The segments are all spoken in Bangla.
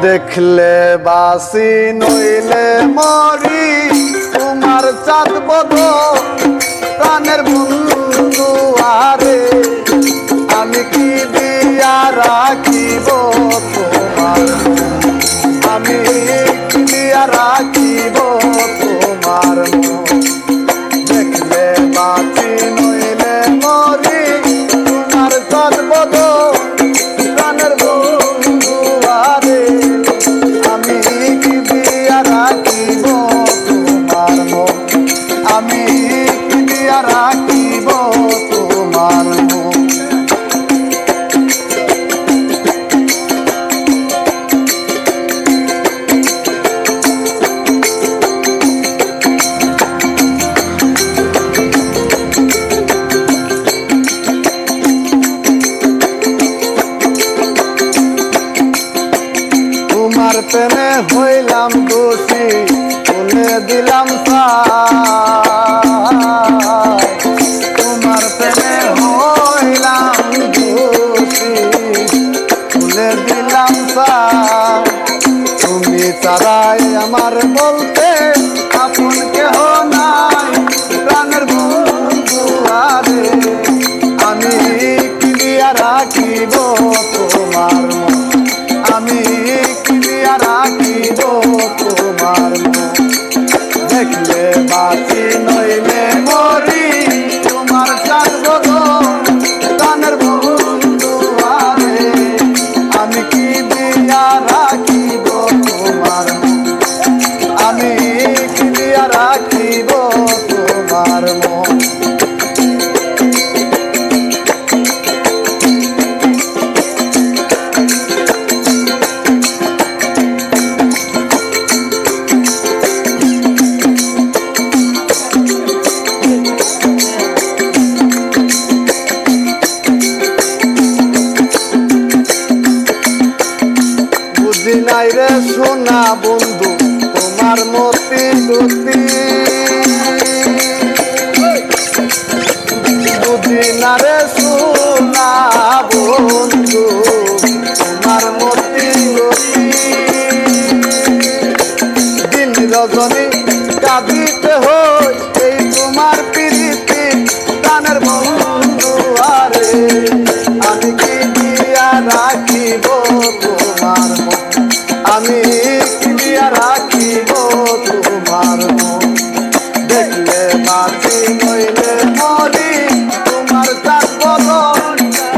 দেখলে বাসি নইলে মরি তোমার চাঁদ বদো প্রাণের বন্ধু আরে আমি কি দিয়া রাখিব তোমার আমি কি দিয়া রাখিব তোমার দেখলে বাসি নইলে মরি তোমার চাঁদ বদো প্রাণের বন্ধু আরে আমি কি দিয়া রাখিব তোমার আমি কি দিয়া রাখিব তোমার তোমার প্রেমে হইলাম দোষী তুলে দিলাম তোমার প্রেমে হইলাম দোষী তুলে দিলাম তুমি ছাড়াই আমার বলতে আপন কেহ নাই প্রাণের বন্ধু আরে আমি কি দিয়া রাখিব তোমার আমি কি দিয়া রাখিব তোমার দেখলে বাঁচি নইলে মরি তোমার চাঁদ বদো প্রাণের বন্ধু আরে আমি কি দিয়া রাখিব তোমার আমি কি দিয়া রাখিব তোমার নাই রে সোনা বন্ধু তোমার মতি গতি বুঝি না রে সোনা বন্ধু তোমার মতি গতি দিন রজনী কাঁদিতে হই এই তোমার প্রীতি প্রাণের বন্ধু আরে আমি কি দিয়া রাখিব তোমার আমি কি দিয়া রাখিব তোমার দেখলে বাঁচি নইলে মরি তোমার চাঁদ বদো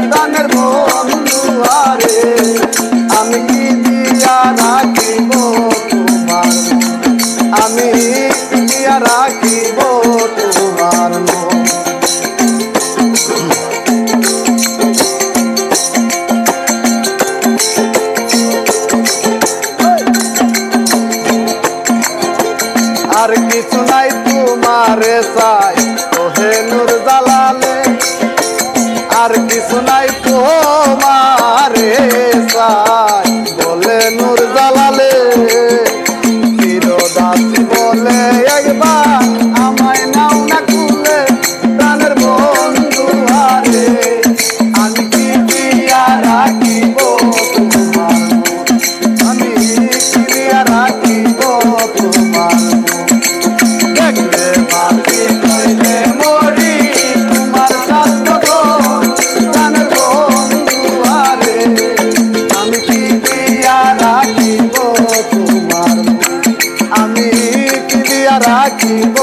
প্রাণের বন্ধু আরে আমি কি দিয়া রাখিব তোমার আমি কি দিয়া রাখিব তোমার আর কিছু নাই তোমারে চাই ওহে নূর জালালে আর কিছু নাই তোমারে চাই বলে নূর জালালে চিরদাসী বলে একবার আমায় নাও না কুলে প্রাণের বন্ধু আরে আমি কি দিয়া রাখিব তোমার আমি কি দিয়া রাখিব তোমার দেখলে বাঁচি নইলে মরি তোমার চাঁদ বদো প্রাণের বন্ধু আরে আমি কি দিয়া রাখিব তোমার আমি কি দিয়া রাখিব